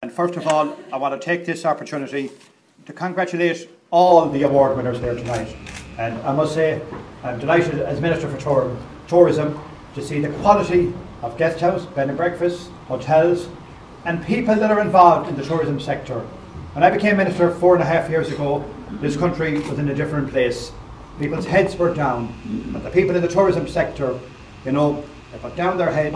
And first of all, I want to take this opportunity to congratulate all the award winners here tonight. And I must say, I'm delighted as Minister for Tourism to see the quality of guest house, bed and breakfast, hotels, and people that are involved in the tourism sector. When I became Minister 4.5 years ago, this country was in a different place. People's heads were down, but the people in the tourism sector, you know, they put down their head,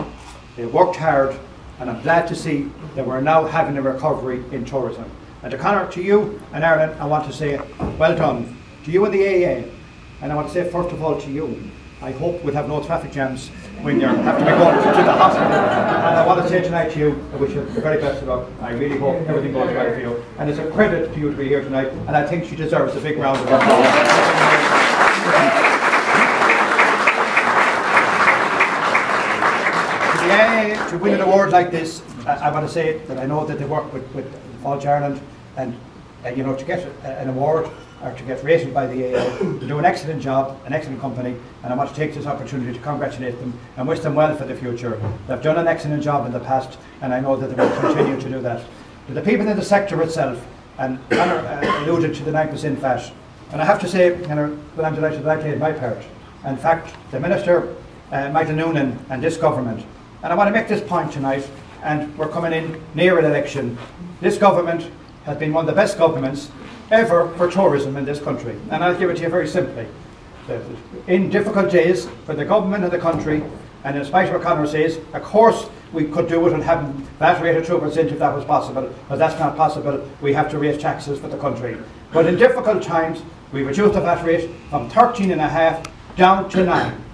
they worked hard, and I'm glad to see that we're now having a recovery in tourism. And to Conor, to you and Ireland, I want to say well done. To you and the AA, and I want to say first of all to you, I hope we'll have no traffic jams when you have to be going to the hospital. And I want to say tonight to you, I wish you the very best of luck. I really hope everything goes well for you. And it's a credit to you to be here tonight, and I think she deserves a big round of applause. To win an award like this, I want to say that I know that they work with Falls Ireland, and you know, to get an award or to get rated by the AA, they do an excellent job, an excellent company, and I want to take this opportunity to congratulate them and wish them well for the future. They've done an excellent job in the past, and I know that they will continue to do that. To the people in the sector itself, and Conor alluded to the 9% VAT, and I have to say, you know, that I'm delighted that I played my part. In fact, the Minister, Michael Noonan, and this government, and I want to make this point tonight, and we're coming in near an election. This government has been one of the best governments ever for tourism in this country. And I'll give it to you very simply. In difficult days for the government and the country, and in spite of what Conor says, of course we could do it and have VAT rate of 2% if that was possible, but that's not possible. We have to raise taxes for the country. But in difficult times, we reduced the VAT rate from 13.5 down to 9.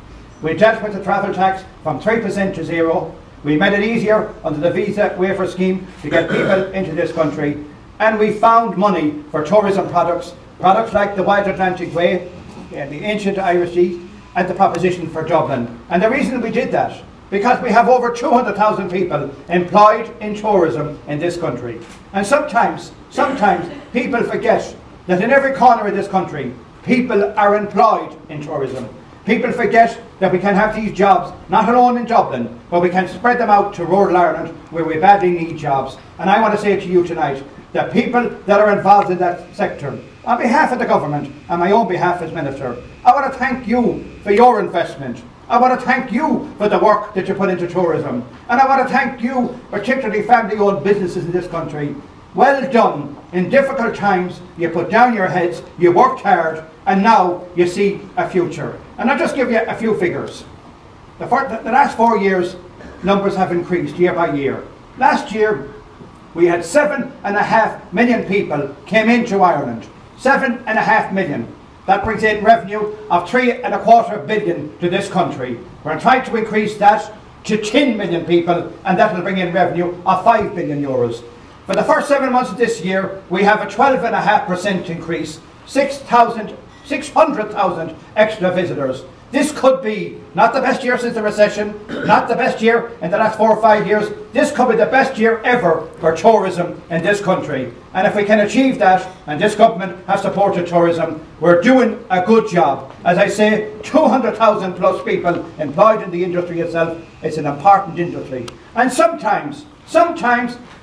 We dealt with the travel tax from 3% to 0. We made it easier under the visa waiver scheme to get people into this country. And we found money for tourism products like the Wild Atlantic Way, the ancient Irish Sea, and the proposition for Dublin. And the reason we did that, because we have over 200,000 people employed in tourism in this country. And sometimes people forget that in every corner of this country, people are employed in tourism. People forget that we can have these jobs, not alone in Dublin, but we can spread them out to rural Ireland where we badly need jobs. And I want to say to you tonight, that people that are involved in that sector, on behalf of the government and my own behalf as Minister, I want to thank you for your investment. I want to thank you for the work that you put into tourism. And I want to thank you, particularly family-owned businesses in this country. Well done. In difficult times, you put down your heads, you worked hard, and now you see a future. And I'll just give you a few figures. The last 4 years, numbers have increased year by year. Last year, we had 7.5 million people came into Ireland. 7.5 million. That brings in revenue of 3.25 billion to this country. We're trying to increase that to 10 million people, and that will bring in revenue of 5 billion euros. For the first 7 months of this year, we have a 12.5% increase, 600,000 extra visitors. This could be not the best year since the recession, not the best year in the last 4 or 5 years. This could be the best year ever for tourism in this country. And if we can achieve that, and this government has supported tourism, we're doing a good job. As I say, 200,000 plus people employed in the industry itself. It's an important industry. And sometimes,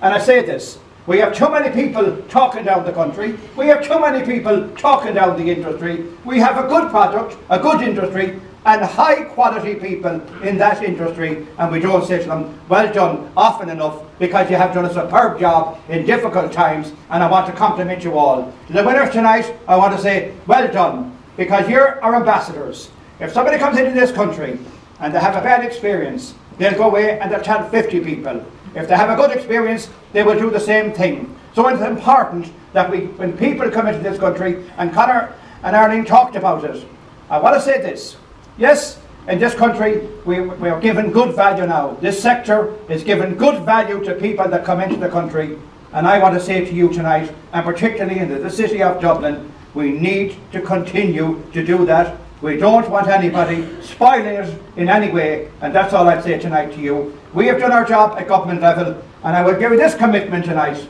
and I say this, we have too many people talking down the country. We have too many people talking down the industry. We have a good product, a good industry, and high quality people in that industry, and we don't say to them, well done, often enough, because you have done a superb job in difficult times, and I want to compliment you all. To the winners tonight, I want to say, well done, because you're our ambassadors. If somebody comes into this country and they have a bad experience, they'll go away and they'll tell 50 people. If they have a good experience, they will do the same thing. So it's important that when people come into this country, and Conor and Arlene talked about it, I want to say this. Yes, in this country, we are given good value now. This sector is given good value to people that come into the country. And I want to say to you tonight, and particularly in the city of Dublin, we need to continue to do that. We don't want anybody spoiling it in any way, and that's all I'd say tonight to you. We have done our job at government level, and I will give you this commitment tonight.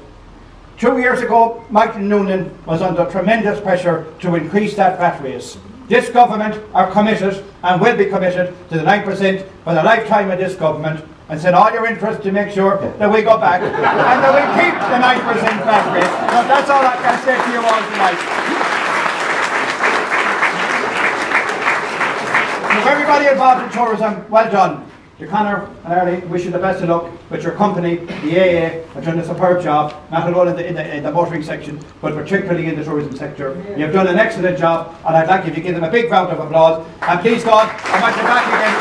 2 years ago, Michael Noonan was under tremendous pressure to increase that VAT rate. This government are committed and will be committed to the 9% for the lifetime of this government, and it's in all your interest to make sure that we go back and that we keep the 9% flat rate. So that's all I can say to you all tonight. To everybody involved in tourism, well done. To Conor and Arlie, wish you the best of luck with your company, the AA, have done a superb job, not alone in the motoring section, but particularly in the tourism sector. You've done an excellent job, and I'd like you to give them a big round of applause. And please God, I want you back again.